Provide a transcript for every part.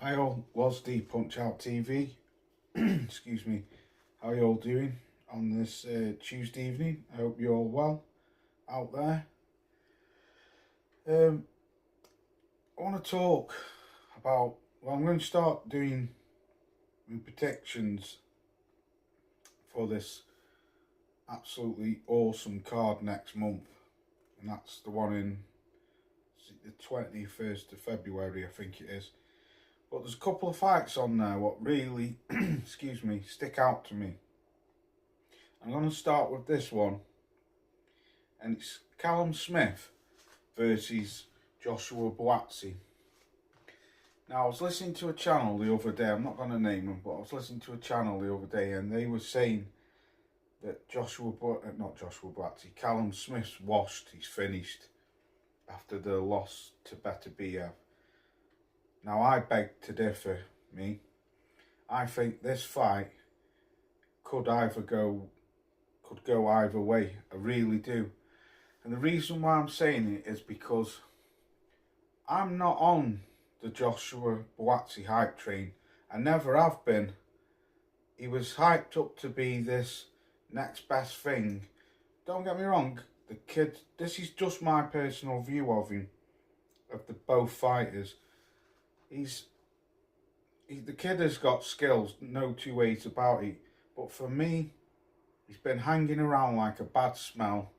Hi all, was the Punch Out TV. Excuse me. How you all doing on this Tuesday evening? I hope you're all well out there. I want to talk about, I'm going to start doing predictions for this absolutely awesome card next month, and that's the one in the 21st of February, I think it is. But there's a couple of fights on there what really, excuse me, stick out to me. I'm going to start with this one, and it's Callum Smith versus Joshua Buatsi. Now, I was listening to a channel the other day, I'm not going to name them, but I was listening to a channel the other day, and they were saying that Callum Smith's washed, he's finished after the loss to Buatsi. Now, I beg to differ, me. I think this fight could go either way. I really do. And the reason why I'm saying it is because I'm not on the Joshua Buatsi hype train. I never have been. He was hyped up to be this next best thing. Don't get me wrong, the kid, this is just my personal view of him, of the both fighters. The kid has got skills, no two ways about it. But for me, he's been hanging around like a bad smell,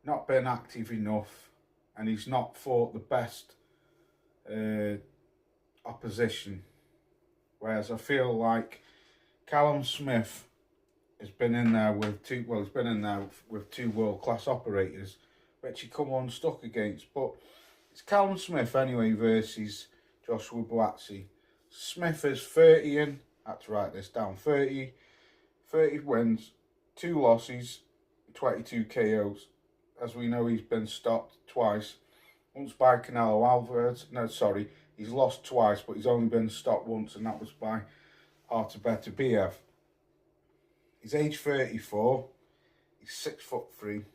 not been active enough, and he's not fought the best opposition. Whereas I feel like Callum Smith has been in there with two world-class operators, which he come unstuck against. But it's Callum Smith anyway versus Joshua Buatsi. Smith is 30 in, I had to write this down, 30 wins, 2 losses, 22 KOs. As we know, he's been stopped twice. Once by Canelo Alvarez, he's lost twice, but he's only been stopped once, and that was by Buatsi. He's age 34, he's 6'3",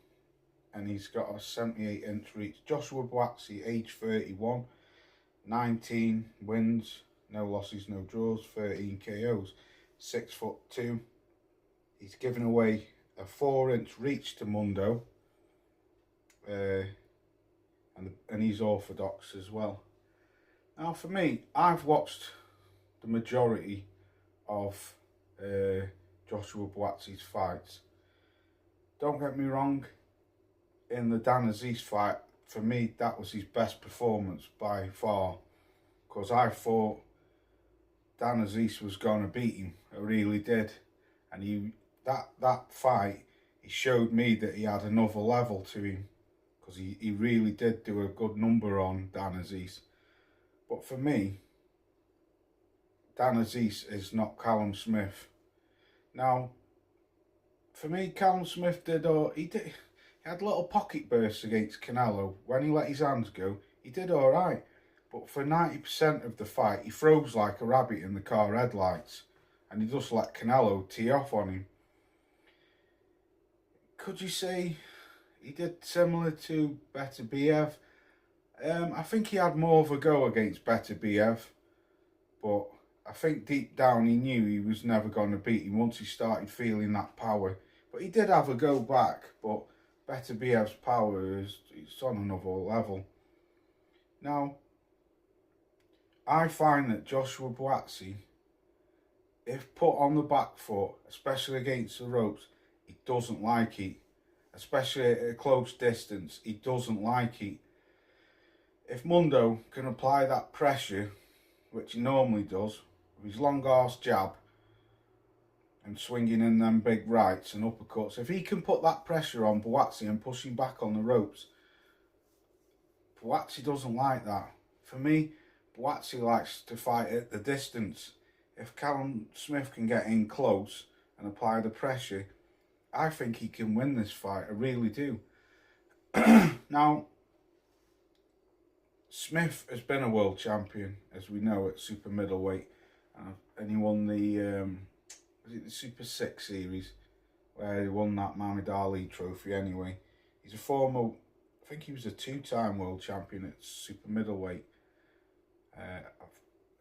and he's got a 78-inch reach. Joshua Buatsi, age 31, 19 wins, no losses, no draws, 13 KOs, 6'2". He's given away a 4-inch reach to Mundo, and he's orthodox as well. Now, for me, I've watched the majority of Joshua Buatsi's fights. Don't get me wrong, in the Dan Aziz fight, for me, that was his best performance by far, because I thought Dan Aziz was going to beat him. I really did. And that fight, he showed me that he had another level to him, because he really did do a good number on Dan Aziz. But for me, Dan Aziz is not Callum Smith. Now, for me, Callum Smith he had little pocket bursts against Canelo. When he let his hands go, he did all right. But for 90% of the fight, he froze like a rabbit in the car headlights, and he just let Canelo tee off on him. Could you say he did similar to Buatsi? I think he had more of a go against Buatsi, but I think deep down he knew he was never going to beat him once he started feeling that power. But he did have a go back, but Buatsi's power is on another level. Now, I find that Joshua Buatsi, if put on the back foot, especially against the ropes, he doesn't like it. Especially at a close distance, he doesn't like it. If Mundo can apply that pressure, which he normally does, with his long arse jab and swinging in them big rights and uppercuts, if he can put that pressure on Buatsi and push him back on the ropes, Buatsi doesn't like that. For me, Buatsi likes to fight at the distance. If Callum Smith can get in close and apply the pressure, I think he can win this fight. I really do. Now, Smith has been a world champion, as we know, at super middleweight, and he won the Super 6 series, where he won that Muhammad Ali trophy anyway. He's a former, I think he was a 2-time world champion at super middleweight. I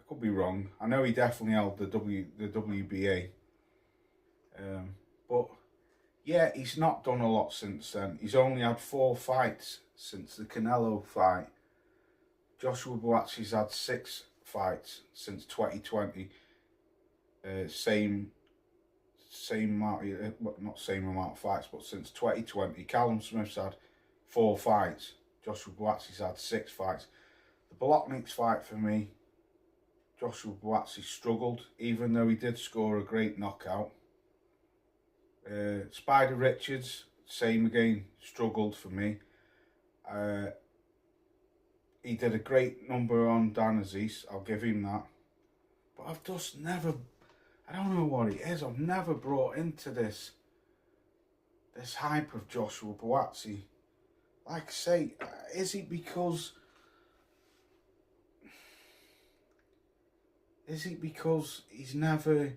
could be wrong. I know he definitely held the WBA. But yeah, he's not done a lot since then. He's only had 4 fights since the Canelo fight. Joshua Buatsi's had 6 fights since 2020. Same amount, not same amount of fights, but since 2020. Callum Smith's had 4 fights. Joshua Buatsi's had 6 fights. The Bolotniks fight for me, Joshua Buatsi struggled, even though he did score a great knockout. Spider Richards, same again, struggled for me. He did a great number on Dan Aziz, I'll give him that. But I've just never, I don't know what it is, I've never brought into this hype of Joshua Buatsi. Like I say, is it because he's never,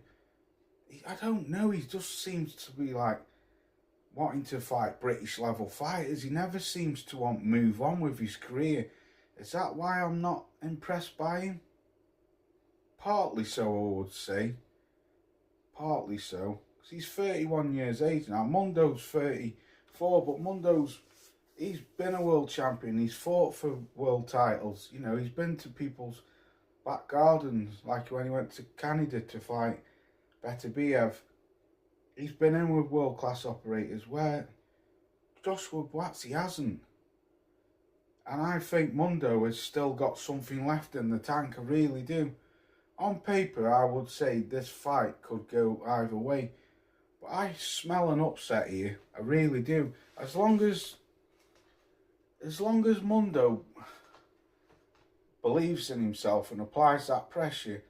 I don't know, he just seems to be like wanting to fight British level fighters. He never seems to want to move on with his career. Is that why I'm not impressed by him? Partly so, I would say. Partly so. Because he's 31 years age now. Mundo's 34, but he's been a world champion. He's fought for world titles. You know, he's been to people's back gardens, like when he went to Canada to fight Beterbiev. He's been in with world-class operators where Joshua Buatsi hasn't. And I think Mundo has still got something left in the tank, I really do. On paper, I would say this fight could go either way. But I smell an upset here, I really do. As long as Mundo believes in himself and applies that pressure,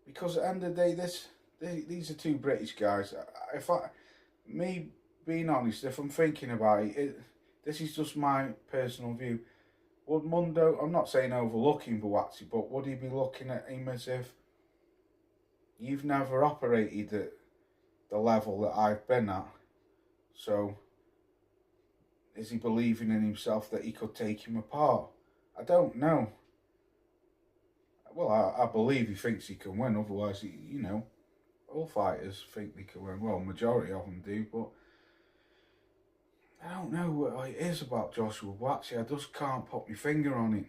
because at the end of the day, these are 2 British guys. Me being honest, if I'm thinking about it, this is just my personal view. Would Mundo, I'm not saying overlooking Buatsi, but would he be looking at him as if you've never operated at the level that I've been at? So, is he believing in himself that he could take him apart? I don't know. Well, I believe he thinks he can win, otherwise, you know, all fighters think they can win. Well, majority of them do, but I don't know what it is about Joshua Buatsi. I just can't put my finger on it.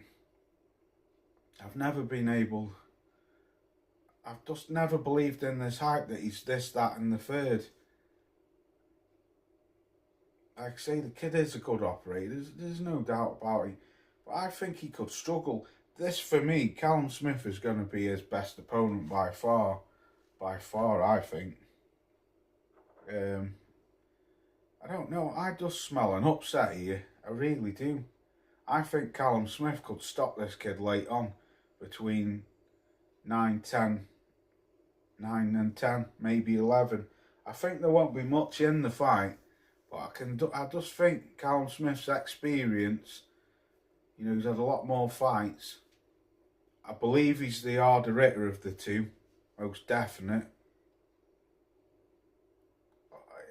I've just never believed in this hype that he's this, that and the third. Like I say, the kid is a good operator, there's no doubt about it. But I think he could struggle. This, for me, Callum Smith is going to be his best opponent by far. By far, I think. I don't know, I just smell an upset here. I really do. I think Callum Smith could stop this kid late on, between 9 and 10, maybe 11. I think there won't be much in the fight, but I just think Callum Smith's experience, you know, he's had a lot more fights. I believe he's the harder hitter of the 2, most definite.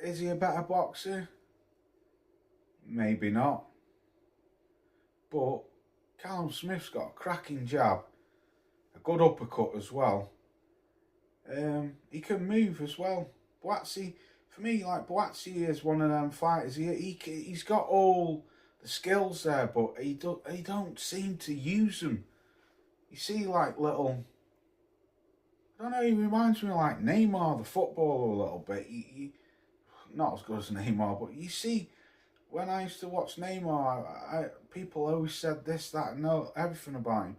Is he a better boxer? Maybe not. But Callum Smith's got a cracking jab, a good uppercut as well. He can move as well. Buatsi, for me, like, Buatsi is one of them fighters. He's got all the skills there, but he don't seem to use them. You see, like, little, I don't know, he reminds me of like Neymar, the footballer, a little bit. Not as good as Neymar, but you see, when I used to watch Neymar, people always said this, that, and everything about him.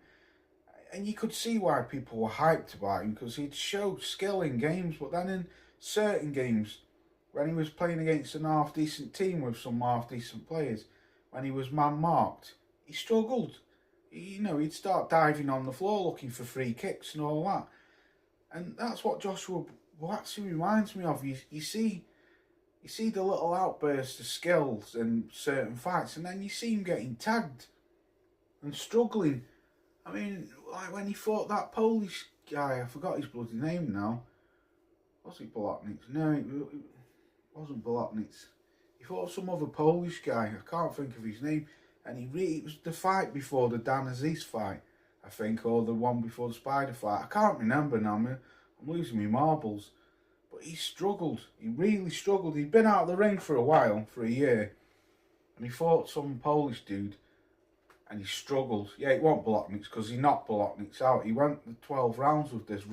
And you could see why people were hyped about him, because he'd showed skill in games, but then in certain games, when he was playing against an half-decent team with some half-decent players, when he was man-marked, he struggled. You know, he'd start diving on the floor looking for free kicks and all that. And that's what Joshua Buatsi reminds me of. You see the little outbursts of skills in certain fights, and then you see him getting tagged and struggling. I mean, like when he fought that Polish guy, I forgot his bloody name now. Was it Bolotniks? No, it wasn't Bolotniks. He fought some other Polish guy, I can't think of his name, and it was the fight before the Dan Aziz fight, I think, or the one before the spider fight. I can't remember now. I'm losing my marbles. But he struggled. He really struggled. He'd been out of the ring for a while, for a year. And he fought some Polish dude. And he struggled. Yeah, it wasn't Bolotniks because he knocked Bolotniks out. He went the 12 rounds with this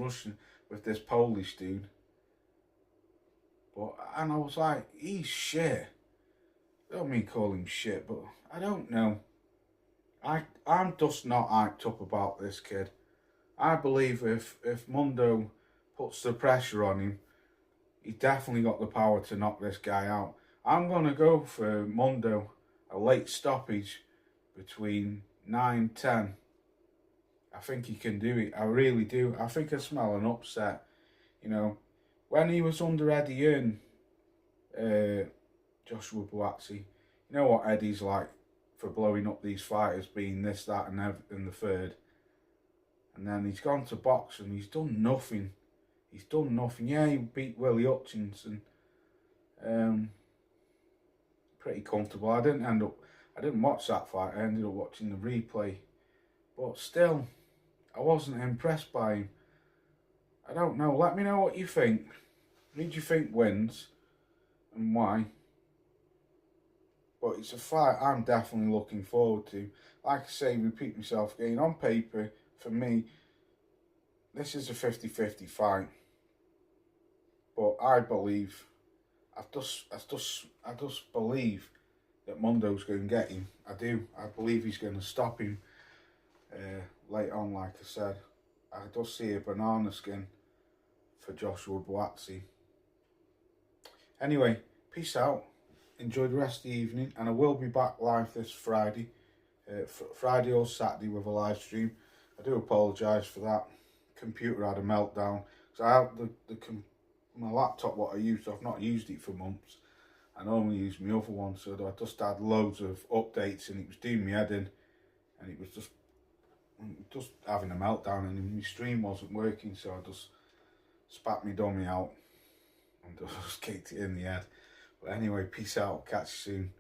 this Polish dude. And I was like, he's shit. I don't mean call him shit, but I don't know. I'm just not hyped up about this kid. I believe if Mundo puts the pressure on him, he definitely got the power to knock this guy out. I'm going to go for Mundo, a late stoppage between 9-10. I think he can do it. I really do. I think I smell an upset. You know, when he was under Eddie Hearn, Joshua Buatsi, you know what Eddie's like for blowing up these fighters, being this, that, and the third. And then he's gone to box and he's done nothing. He's done nothing. Yeah, he beat Willie Hutchinson. Pretty comfortable. I didn't watch that fight. I ended up watching the replay. But still, I wasn't impressed by him. I don't know. Let me know what you think. Who do you think wins and why? But it's a fight I'm definitely looking forward to. Like I say, repeat myself again, on paper, for me, this is a 50-50 fight. But I believe, I just believe that Mundo's going to get him. I do. I believe he's going to stop him late on, like I said. I just see a banana skin for Joshua Buatsi. Anyway, peace out. Enjoy the rest of the evening, and I will be back live this Friday. Friday or Saturday with a live stream. I do apologise for that. Computer had a meltdown. So I have my laptop, what I used, I've not used it for months. I normally use my other one, so I just had loads of updates and it was doing me head in, and it was just having a meltdown, and my stream wasn't working, so I just spat my dummy out and just kicked it in the head. But anyway, peace out, catch you soon.